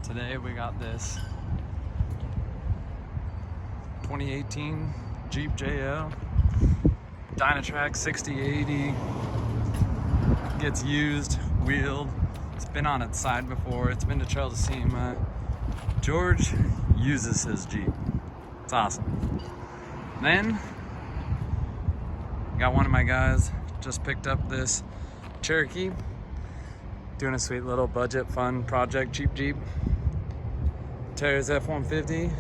Today we got this 2018 Jeep JL Dynatrac 6080. Gets used, wheeled. It's been on its side before. It's been to Trail to SEMA. George uses his Jeep. It's awesome. Then got one of my guys just picked up this Cherokee, doing a sweet little budget fun project Jeep. Terra's F-150,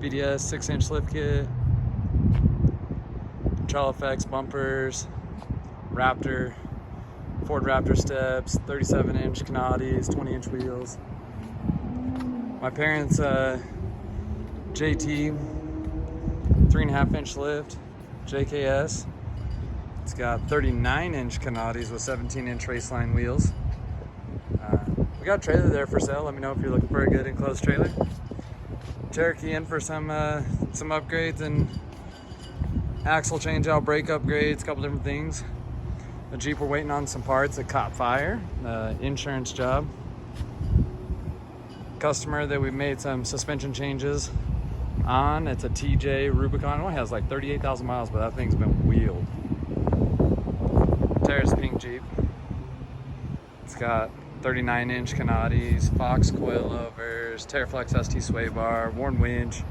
BDS 6-inch lift kit, Trail FX bumpers, Raptor, Ford Raptor steps, 37-inch Canadies, 20-inch wheels. My parents' JT 3.5-inch lift, JKS. It's got 39-inch Canadies with 17-inch raceline wheels. We got a trailer there for sale. Let me know if you're looking for a good enclosed trailer. Cherokee in for some upgrades and axle change out, brake upgrades, a couple different things. The Jeep, we're waiting on some parts that caught fire, insurance job. Customer that we made some suspension changes on. It's a TJ Rubicon. It only has like 38,000 miles, but that thing's been wheeled. Terrace pink Jeep. It's got 39-inch Canadies, Fox coilovers, Terraflex ST sway bar, worn winch.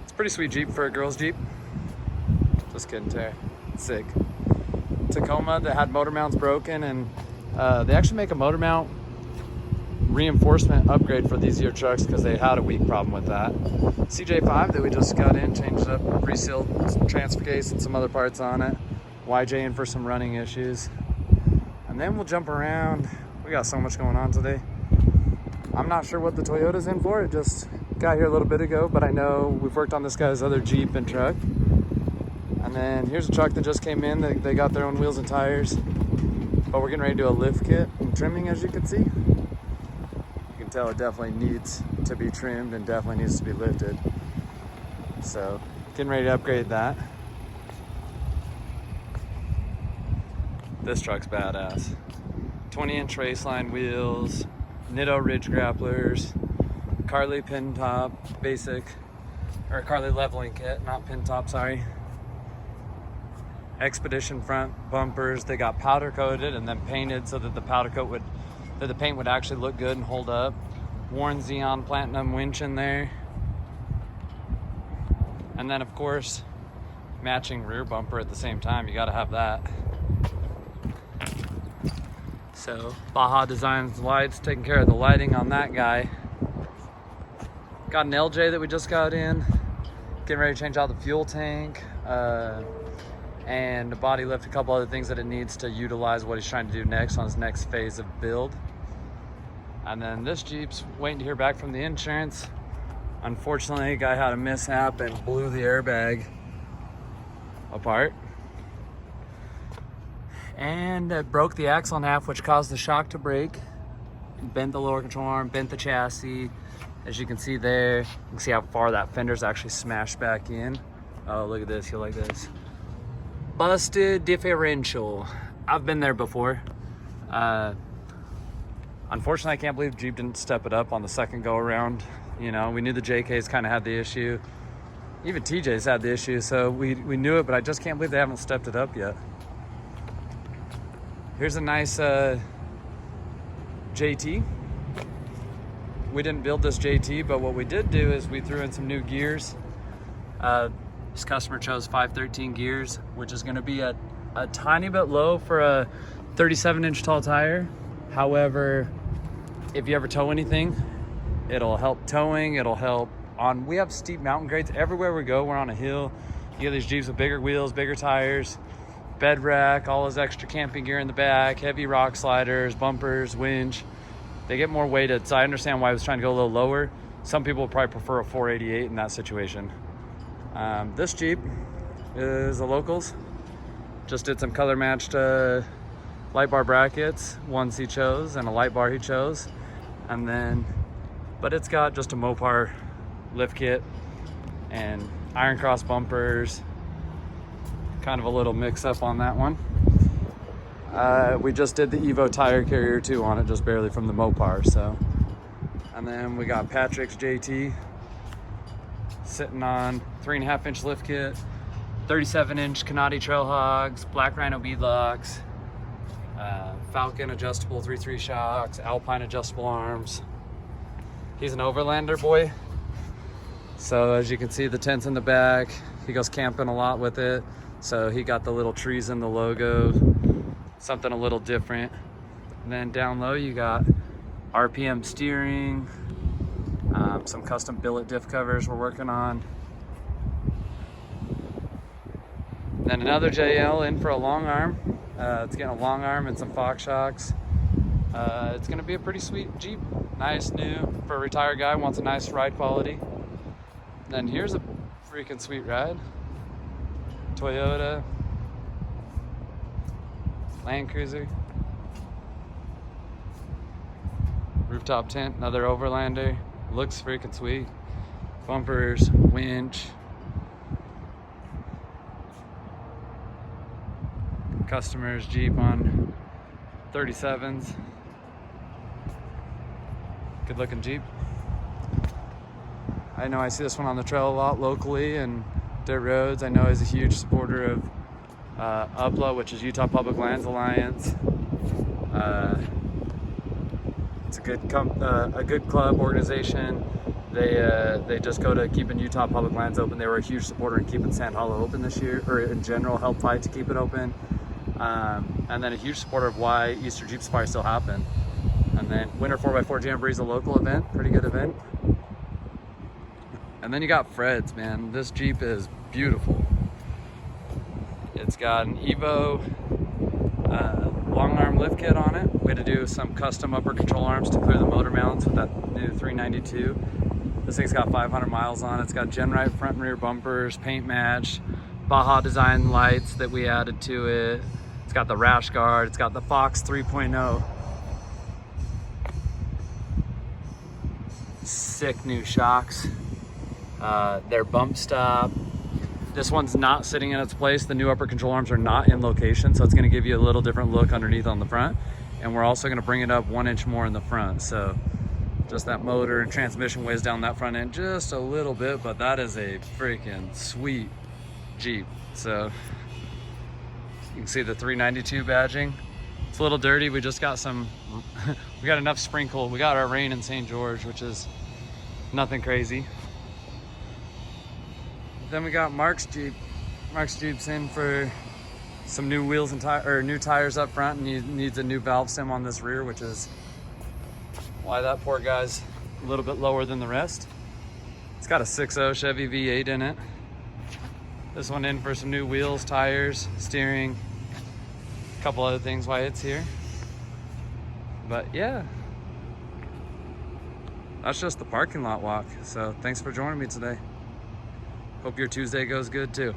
It's a pretty sweet Jeep for a girl's Jeep. Just kidding, Terra. It's sick. Tacoma that had motor mounts broken, and they actually make a motor mount reinforcement upgrade for these year trucks because they had a weak problem with that. CJ5 that we just got in, changed up, resealed transfer case and some other parts on it. YJ in for some running issues. And then we'll jump around. We got so much going on today. I'm not sure what the Toyota's in for. It just got here a little bit ago, but I know we've worked on this guy's other Jeep and truck. And then here's a truck that just came in. They got their own wheels and tires. But we're getting ready to do a lift kit and trimming, as you can see. You can tell it definitely needs to be trimmed and definitely needs to be lifted. So getting ready to upgrade that. This truck's badass. 20-inch raceline wheels, Nitto Ridge grapplers, Carly pin top, basic, or Carly leveling kit, not pin top, sorry. Expedition front bumpers. They got powder coated and then painted so that the paint would actually look good and hold up. Worn Xeon Platinum winch in there. And then of course, matching rear bumper at the same time. You gotta have that. So Baja Designs lights, taking care of the lighting on that guy. Got an LJ that we just got in. Getting ready to change out the fuel tank. And body lift, a couple other things that it needs to utilize what he's trying to do next on his next phase of build. And then this Jeep's waiting to hear back from the insurance. Unfortunately, a guy had a mishap and blew the airbag apart. And it broke the axle in half, which caused the shock to break. Bent the lower control arm, bent the chassis. As you can see there, you can see how far that fender's actually smashed back in. Oh, look at this, you'll like this. Busted differential. I've been there before. Unfortunately, I can't believe Jeep didn't step it up on the second go around. You know, we knew the JKs kind of had the issue. Even TJ's had the issue, so we knew it, but I just can't believe they haven't stepped it up yet. Here's a nice JT. We didn't build this JT, but what we did do is we threw in some new gears. This customer chose 513 gears, which is gonna be a tiny bit low for a 37-inch tall tire. However, if you ever tow anything, it'll help towing, it'll help on, we have steep mountain grades. Everywhere we go, we're on a hill. You get these Jeeps with bigger wheels, bigger tires, bed rack, all his extra camping gear in the back, heavy rock sliders, bumpers, winch. They get more weighted, so I understand why I was trying to go a little lower. Some people would probably prefer a 488 in that situation. This Jeep is a Locals. Just did some color matched light bar brackets, ones he chose, and a light bar he chose. And then, but it's got just a Mopar lift kit and iron cross bumpers. Kind of a little mix up on that one. We just did the Evo tire carrier too on it, just barely, from the Mopar, so And then we got Patrick's JT sitting on 3.5-inch lift kit, 37-inch Canati Trail Hogs, Black Rhino beadlocks, Falcon adjustable 3.3 shocks, Alpine adjustable arms. He's an overlander boy. So as you can see, the tent's in the back. He goes camping a lot with it. So he got the little trees in the logo, something a little different. And then down low, you got RPM steering, some custom billet diff covers we're working on. Then another JL in for a long arm. It's getting a long arm and some Fox shocks. It's gonna be a pretty sweet Jeep. Nice, new, for a retired guy, wants a nice ride quality. Then here's a freaking sweet ride. Toyota Land Cruiser. Rooftop tent, another overlander. Looks freaking sweet. Bumpers, winch. Customer's Jeep on 37s. Good looking Jeep. I know I see this one on the trail a lot locally and dirt roads. I know he's a huge supporter of UPLA, which is Utah Public Lands Alliance. It's a good club organization. They just go to keeping Utah Public Lands open. They were a huge supporter in keeping Sand Hollow open this year, or in general, help fight to keep it open. And then a huge supporter of why Easter Jeep Safari still happen. And then Winter 4x4 Jamboree is a local event, pretty good event. And then you got Fred's, man. This Jeep is beautiful. It's got an Evo long arm lift kit on it. We had to do some custom upper control arms to clear the motor mounts with that new 392. This thing's got 500 miles on it. It's got Gen Right front and rear bumpers, paint matched, Baja design lights that we added to it. It's got the rash guard. It's got the Fox 3.0. Sick new shocks. They're bump stop. This one's not sitting in its place. The new upper control arms are not in location, so it's gonna give you a little different look underneath on the front. And we're also gonna bring it up 1 inch more in the front. So just that motor and transmission weighs down that front end just a little bit, but that is a freaking sweet Jeep. So you can see the 392 badging. It's a little dirty. We just got some, we got enough sprinkle. We got our rain in St. George, which is nothing crazy. Then we got Mark's Jeep. Mark's Jeep's in for some new wheels and new tires up front, and he needs a new valve stem on this rear, which is why that poor guy's a little bit lower than the rest. It's got a 6.0 Chevy V8 in it. This one in for some new wheels, tires, steering, a couple other things why it's here. But yeah, that's just the parking lot walk. So thanks for joining me today. Hope your Tuesday goes good too.